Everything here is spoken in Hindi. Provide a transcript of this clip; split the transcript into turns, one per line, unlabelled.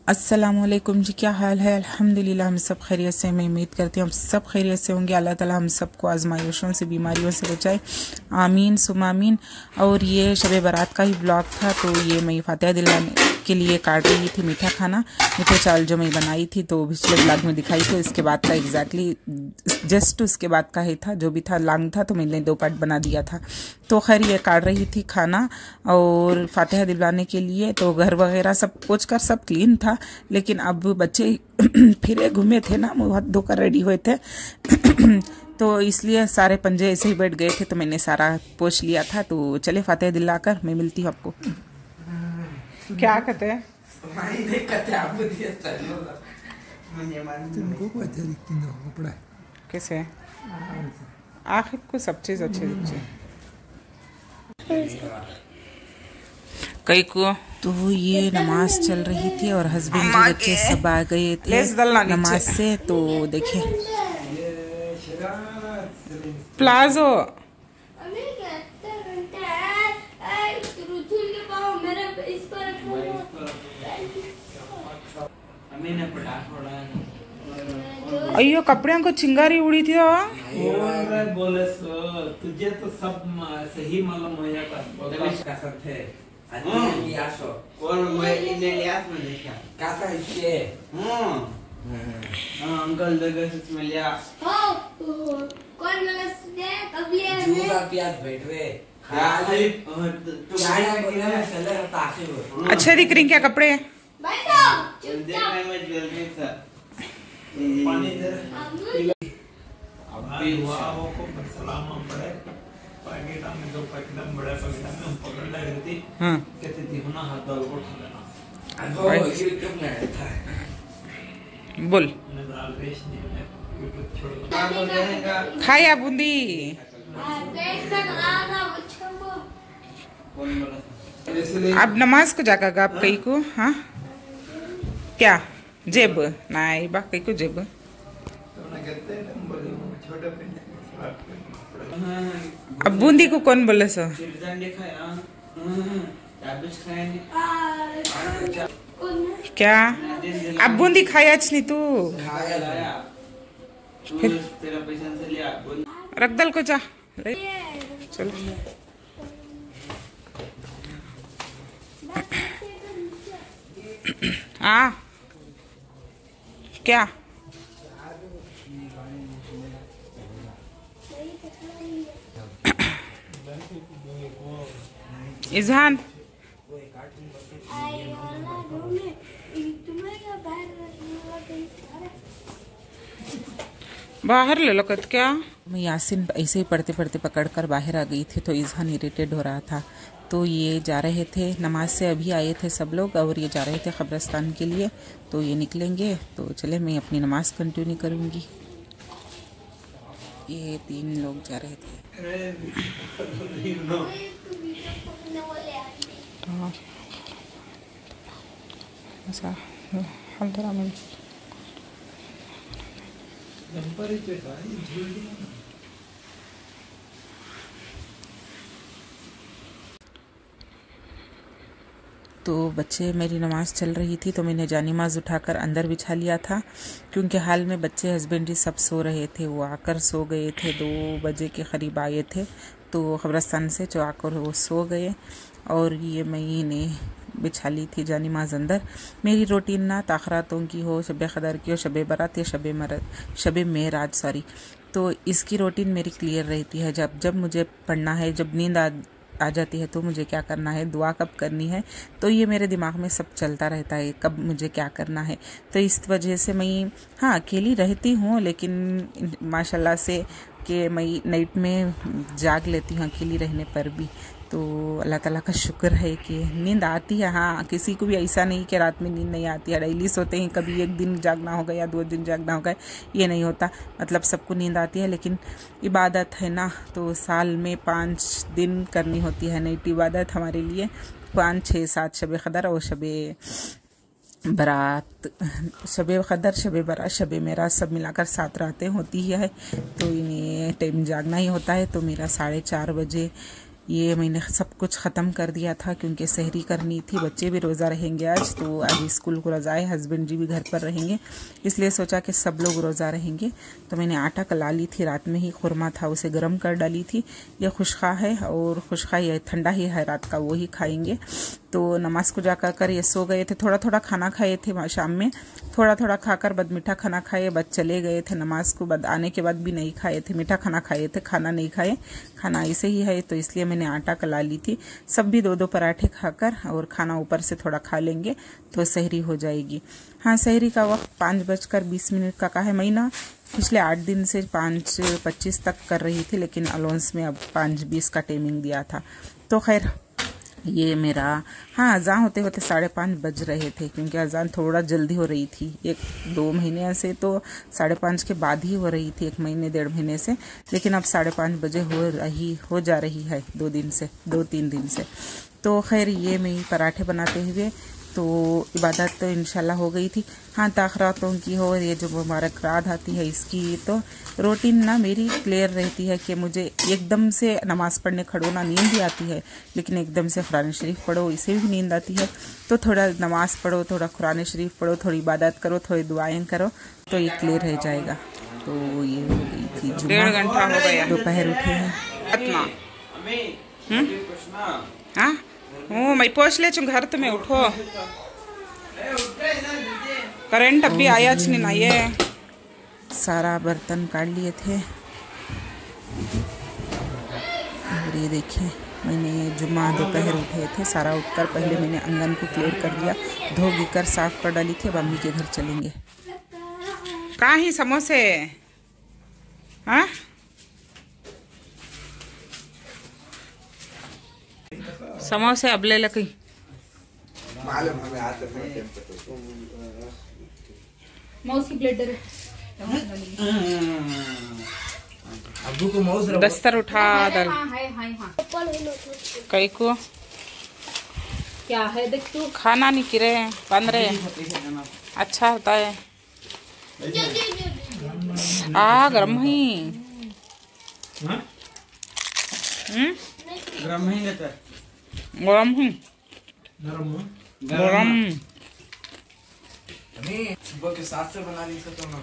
अस्सलामुअलैकुम जी, क्या हाल है। अल्हम्दुलिल्लाह हम सब खैरियत से। मैं उम्मीद करती हूँ हम सब खैरियत से होंगे। अल्लाह ताला हम सबको आजमाइशों से, बीमारियों से बचाए, आमीन सुमा आमीन। और ये शब बारात का ही ब्लॉग था, तो ये मैं फातिहा दिलवाने के लिए काट रही थी मीठा खाना, मीठे चावल जो मैं बनाई थी, तो पिछले ब्लॉग में दिखाई। तो इसके बाद का एग्जैक्टली जस्ट उसके बाद का ही था, जो भी था लॉन्ग था, तो मैंने 2 पार्ट बना दिया था। तो खैर ये काट रही थी खाना और फातिहा दिलवाने के लिए। तो घर वगैरह सब पोंछ कर सब क्लीन था, लेकिन अब बच्चे फिर घूमे थे ना, मुँह हाथ धोकर रेडी हुए थे तो इसलिए सारे पंजे ऐसे ही बैठ गए थे, तो मैंने सारा पोंछ लिया था। तो चले फातिहा दिलाकर मैं मिलती हूँ आपको। क्या कहते हैं कैसे आखिर को सब चीज अच्छी कई को। तो ये नमाज चल रही थी और हस्बैंड के बच्चे सब आ गए थे नमाज से। तो देखिए प्लाजो अयो कपड़े को चिंगारी उड़ी थी।
बोले तुझे तो सब सही मालूम हो जाता है। कौन मैं इन्हें लियास में देखा कैसा इसके अंकल जगह से में लिया
कौन लगा से कब लिया
जूसा प्याज बैठ रे खाली तो गाड़ी बोला मैं सेलर ताके
अच्छे दिख रही क्या कपड़े।
बैठो
देखने में जल्दी सा पानी इधर अभी हुआ को सलाम पड़े पैकेटा में दो पैकेट बड़ा पैकेट में हम पकड़ लग रही थी। कहती थी ना हाथ डाल को उठा लेना। ओ ये कब लाया था
बोल खाया बूंदी अब नमाज को जाकर आप कहीं को। हाँ क्या जेब नहीं बा कहीं को जेब अब बूंदी को कौन बोले सो क्या अब बूंदी खाया नहीं तू फिर
तेरा पैसा से लिया
रख दल को जा चलो। हाँ क्या इजहान बाहर ले लो कत क्या। मैं यासिन ऐसे ही पढ़ते पढ़ते पकड़कर बाहर आ गई थी, तो इजहान इरिटेट हो रहा था। तो ये जा रहे थे नमाज से, अभी आए थे सब लोग और ये जा रहे थे कब्रिस्तान के लिए। तो ये निकलेंगे, तो चले मैं अपनी नमाज कंटिन्यू करूँगी। ये 3 लोग जा रहे थे। तो बच्चे मेरी नमाज़ चल रही थी, तो मैंने जानिमाज़ उठाकर अंदर बिछा लिया था, क्योंकि हाल में बच्चे हस्बैंड जी सब सो रहे थे। वो आकर सो गए थे, 2 बजे के करीब आए थे तो कब्रिस्तान से, जो आकर वो सो गए। और ये मैंने बिछा ली थी जानिमाज़ अंदर। मेरी रूटीन ना ताख़रातों की हो, शब क़दर की हो, शब बारात या शब मेराज सॉरी, तो इसकी रूटीन मेरी क्लियर रहती है। जब मुझे पढ़ना है, जब नींद आ जाती है तो मुझे क्या करना है, दुआ कब करनी है, तो ये मेरे दिमाग में सब चलता रहता है, कब मुझे क्या करना है। तो इस वजह से मैं हाँ अकेली रहती हूँ, लेकिन माशाल्लाह से कि मैं नाइट में जाग लेती हूँ अकेली रहने पर भी। तो अल्लाह ताला का शुक्र है कि नींद आती है। हाँ किसी को भी ऐसा नहीं कि रात में नींद नहीं आती है, डेली सोते हैं, कभी 1 दिन जागना होगा या 2 दिन जागना होगा, ये नहीं होता। मतलब सबको नींद आती है, लेकिन इबादत है ना, तो साल में 5 दिन करनी होती है नाइट इबादत हमारे लिए। 5, 6, 7 शब क़दर और शब बारात, शब क़दर, शब बारात, शब मेराज सब मिलाकर 7 रातें होती है। तो इन्हें टाइम जागना ही होता है। तो मेरा 4:30 बजे ये मैंने सब कुछ ख़त्म कर दिया था क्योंकि सहरी करनी थी। बच्चे भी रोज़ा रहेंगे आज, तो आज स्कूल को रोज़ा है, हस्बैंड जी भी घर पर रहेंगे, इसलिए सोचा कि सब लोग रोज़ा रहेंगे। तो मैंने आटा कला ली थी, रात में ही खुरमा था उसे गर्म कर डाली थी। ये खुशखा है और खुशखा ये ठंडा ही है रात का, वो ही खाएंगे। तो नमाज को जाकर कर ये सो गए थे। थोड़ा थोड़ा खाना खाए थे शाम में, थोड़ा थोड़ा खाकर बाद मीठा खाना खाए, बाद चले गए थे नमाज को। बाद आने के बाद भी नहीं खाए थे, मीठा खाना खाए थे, खाना नहीं खाए, खाना ऐसे ही है। तो इसलिए मैंने आटा कला ली थी। सब भी 2-2 पराठे खाकर और खाना ऊपर से थोड़ा खा लेंगे तो सहरी हो जाएगी। हाँ, सहरी का वक्त 5:20 का है। महीना पिछले 8 दिन से 5:25 तक कर रही थी, लेकिन अलाउंस में अब 5:20 का टाइमिंग दिया था। तो खैर ये मेरा, हाँ, अजान होते होते 5:30 बज रहे थे क्योंकि अजान थोड़ा जल्दी हो रही थी। 1-2 महीने से तो 5:30 के बाद ही हो रही थी, 1 महीने 1.5 महीने से, लेकिन अब 5:30 बजे हो जा रही है 2-3 दिन से। तो खैर ये मैं पराठे बनाते हुए तो इबादत तो इंशाल्लाह हो गई थी। हाँ, ताखरातों की हो, ये जो मुबारक रात आती है इसकी, तो रूटीन ना मेरी क्लियर रहती है कि मुझे एकदम से नमाज़ पढ़ने खड़ो ना, नींद भी आती है, लेकिन एकदम से कुरान शरीफ पढ़ो इसे भी नींद आती है। तो थोड़ा नमाज़ पढ़ो, थोड़ा कुरान शरीफ पढ़ो, थोड़ी इबादत करो, थोड़ी दुआएं करो, तो ये क्लियर रह जाएगा। तो ये हो गई थी जुम्मा,
1.5 घंटा हो गया,
दोपहर उठे हैं।
हाँ, मैं पोछ ले घर तुम्हें उठो, करंट अभी आया नहीं ना। ये
सारा बर्तन काट लिए थे और ये देखिए मैंने जुम्मा दोपहर उठे थे, सारा उठकर पहले मैंने आंगन को क्लियर कर दिया, धो घी कर साफ कर डाली थी। अब अम्मी के घर चलेंगे।
कहाँ ही समोसे? हाँ, समोसे अब ले लकी।
माउस की प्लेट दे।
अब्बू को माउस
दस्तर उठा दल कई को
क्या है देख तू,
खाना नहीं गिरे बन रहे, अच्छा होता है। गरम ही
गरम ही लेता
गरम ही
गरम
गरम।
सुबह के 7 से बना ली तो ना